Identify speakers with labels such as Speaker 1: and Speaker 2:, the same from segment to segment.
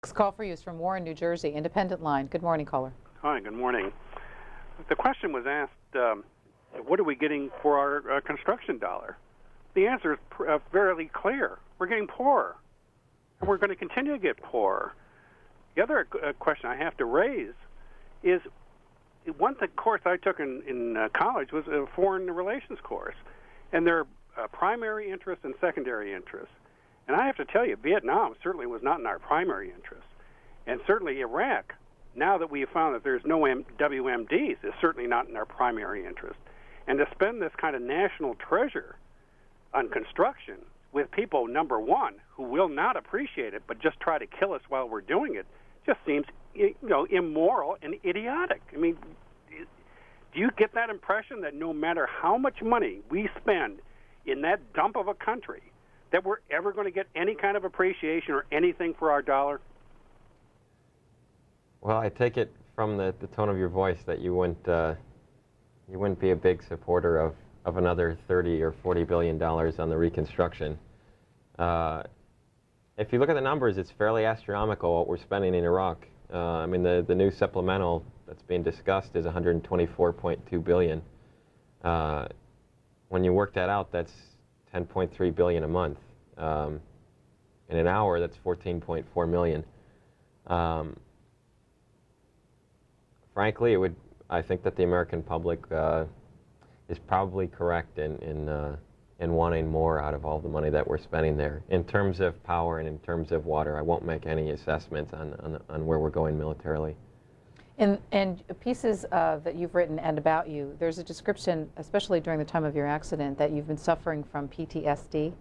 Speaker 1: Next call for you is from Warren, New Jersey, independent line. Good morning, caller.
Speaker 2: Hi, good morning. The question was asked, what are we getting for our construction dollar? The answer is fairly clear. We're getting poorer, and we're going to continue to get poorer. The other question I have to raise is one course I took in college was a foreign relations course, and there are primary interests and secondary interests. And I have to tell you, Vietnam certainly was not in our primary interest. And certainly Iraq, now that we have found that there's no WMDs, is certainly not in our primary interest. And to spend this kind of national treasure on construction with people, number one, who will not appreciate it but just try to kill us while we're doing it, just seems immoral and idiotic. I mean, do you get that impression that no matter how much money we spend in that dump of a country, that we're ever going to get any kind of appreciation or anything for our dollar?
Speaker 3: Well, I take it from the tone of your voice that you wouldn't be a big supporter of another 30 or 40 billion dollars on the reconstruction. If you look at the numbers, it's fairly astronomical what we're spending in Iraq. I mean, the new supplemental that's being discussed is 124.2 billion. When you work that out, that's 10.3 billion a month. In an hour, that's 14.4 million. Frankly, I think that the American public is probably correct in wanting more out of all the money that we're spending there. In terms of power and in terms of water, I won't make any assessment on where we're going militarily.
Speaker 1: And pieces that you've written and about you, there's a description, especially during the time of your accident, that you've been suffering from PTSD.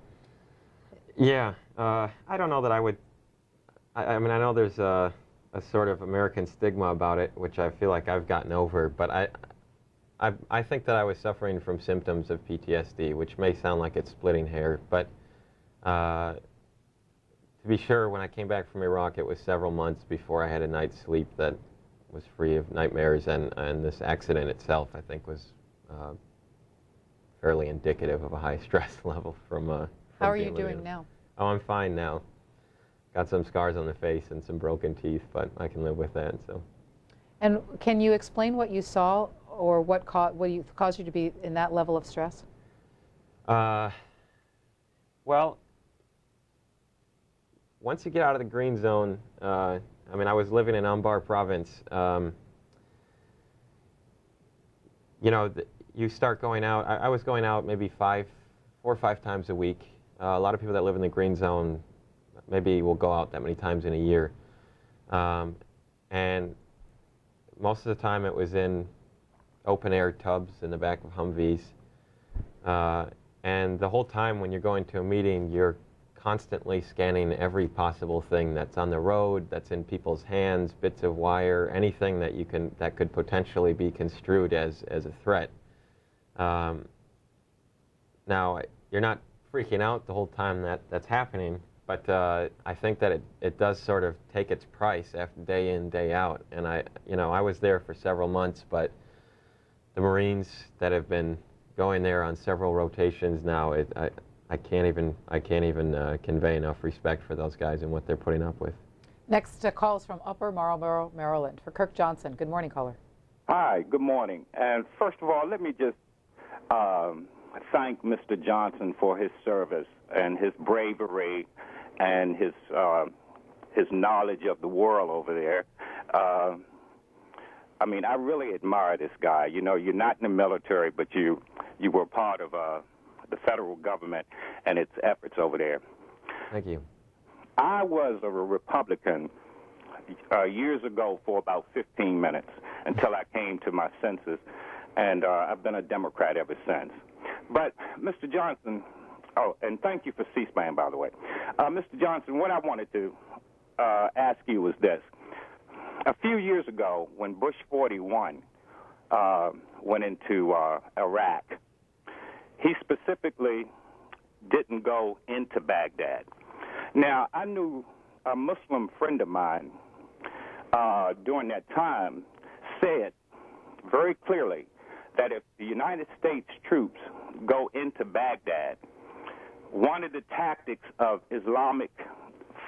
Speaker 3: Yeah, I don't know that I would. I mean, I know there's a sort of American stigma about it, which I feel like I've gotten over, but I think that I was suffering from symptoms of PTSD, which may sound like it's splitting hair, but to be sure, when I came back from Iraq, it was several months before I had a night's sleep that was free of nightmares, and this accident itself, I think, was fairly indicative of a high stress level from
Speaker 1: How are you doing now?
Speaker 3: Oh, I'm fine now. Got some scars on the face and some broken teeth, but I can live with that. So.
Speaker 1: And can you explain what you saw, or what caused you to be in that level of stress?
Speaker 3: Well, once you get out of the green zone, I mean, I was living in Anbar province. You know, you start going out. I was going out maybe 4 or 5 times a week. A lot of people that live in the green zone maybe will go out that many times in a year. And most of the time it was in open-air tubs in the back of Humvees. And the whole time when you're going to a meeting, you're constantly scanning every possible thing that's on the road, that's in people's hands, bits of wire, anything that could potentially be construed as a threat. Now, you're not freaking out the whole time that's happening, but I think that it does sort of take its price after day in, day out. And I was there for several months, but the Marines that have been going there on several rotations now, I can't even convey enough respect for those guys and what they're putting up with.
Speaker 1: Next call is from Upper Marlboro, Maryland, for Kirk Johnson. Good morning, caller.
Speaker 4: Hi, good morning. And first of all, let me just thank Mr. Johnson for his service and his bravery and his knowledge of the world over there. I mean, I really admire this guy. You know, you're not in the military, but you were part of the federal government and its efforts over there.
Speaker 3: Thank you.
Speaker 4: I was a Republican years ago for about 15 minutes until I came to my senses, and I've been a Democrat ever since. But, Mr. Johnson, oh, and thank you for C-SPAN, by the way. Mr. Johnson, what I wanted to ask you was this. A few years ago, when Bush 41 went into Iraq, he specifically didn't go into Baghdad. Now, I knew a Muslim friend of mine during that time said very clearly that if the United States troops go into Baghdad, one of the tactics of Islamic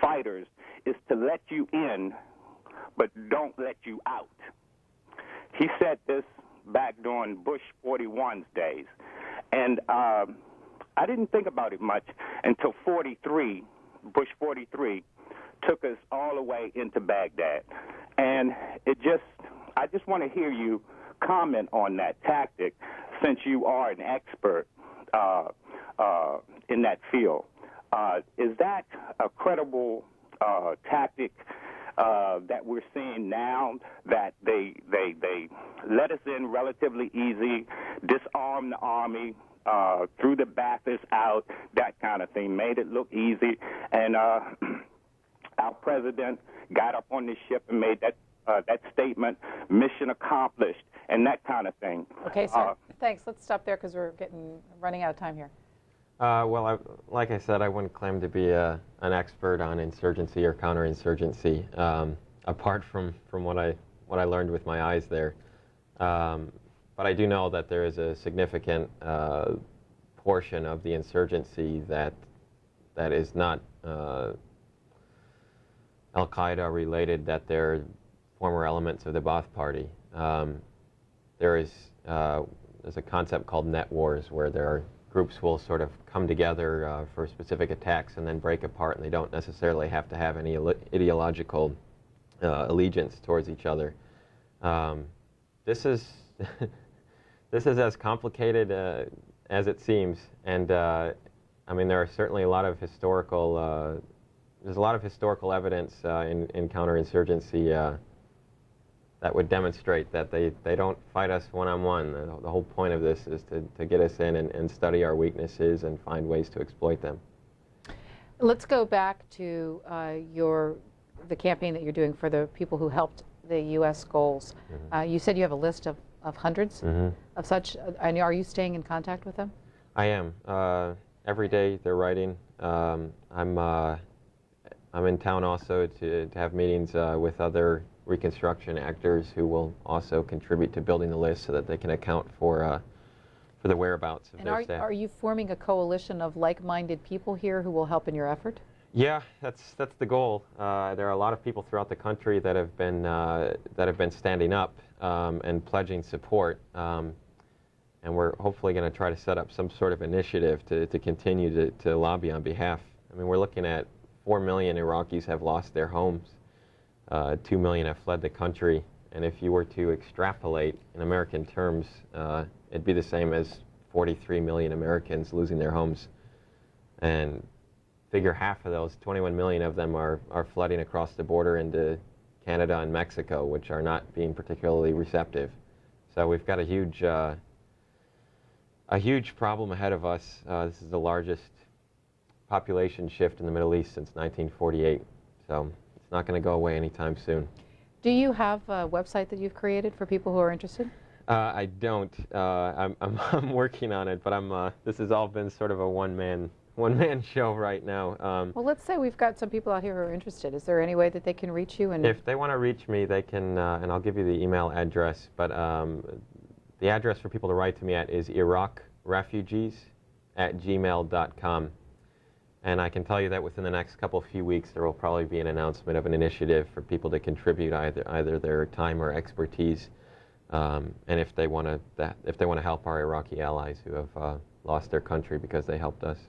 Speaker 4: fighters is to let you in, but don't let you out. He said this back during Bush 41's days. And I didn't think about it much until Bush 43 took us all the way into Baghdad. And I just want to hear you comment on that tactic, since you are an expert in that field. Is that a credible tactic that we're seeing now, that they let us in relatively easy, disarm the army, threw the Ba'athist out, that kind of thing, made it look easy, and our president got up on the ship and made that statement, mission accomplished, and that kind of thing.
Speaker 1: Okay, sir. Thanks. Let's stop there because we're running out of time here.
Speaker 3: Well, like I said, I wouldn't claim to be an expert on insurgency or counterinsurgency, apart from what I learned with my eyes there. But I do know that there is a significant portion of the insurgency that is not Al-Qaeda related, that they're former elements of the Ba'ath Party. There's a concept called net wars, where there are groups will sort of come together for specific attacks and then break apart, and they don't necessarily have to have any ideological allegiance towards each other. This is this is as complicated as it seems, and I mean, there are certainly a lot of historical there's a lot of historical evidence in counterinsurgency that would demonstrate that they don't fight us one-on-one. The whole point of this is to get us in and study our weaknesses and find ways to exploit them.
Speaker 1: Let's go back to the campaign that you're doing for the people who helped the U.S. goals. Mm-hmm. You said you have a list of hundreds of such. And are you staying in contact with them?
Speaker 3: I am. Every day they're writing. I'm in town also to have meetings with other Reconstruction actors who will also contribute to building the list so that they can account for the whereabouts of their staff.
Speaker 1: Are you forming a coalition of like-minded people here who will help in your effort?
Speaker 3: Yeah, that's the goal. There are a lot of people throughout the country that have been standing up and pledging support, and we're hopefully going to try to set up some sort of initiative to continue to lobby on behalf. I mean, we're looking at 4 million Iraqis have lost their homes. 2 million have fled the country, and if you were to extrapolate in American terms, it'd be the same as 43 million Americans losing their homes. And figure half of those, 21 million of them, are flooding across the border into Canada and Mexico, which are not being particularly receptive. So we've got a huge problem ahead of us. This is the largest population shift in the Middle East since 1948. So not going to go away anytime soon.
Speaker 1: Do you have a website that you've created for people who are interested?
Speaker 3: I don't. I'm working on it, but this has all been sort of a one-man show right now.
Speaker 1: Well, let's say we've got some people out here who are interested. Is there any way that they can reach you? And
Speaker 3: if they want to reach me, they can, and I'll give you the email address. But the address for people to write to me at is iraqrefugees@gmail.com. And I can tell you that within the next few weeks, there will probably be an announcement of an initiative for people to contribute either their time or expertise, and if they want to help our Iraqi allies who have lost their country because they helped us.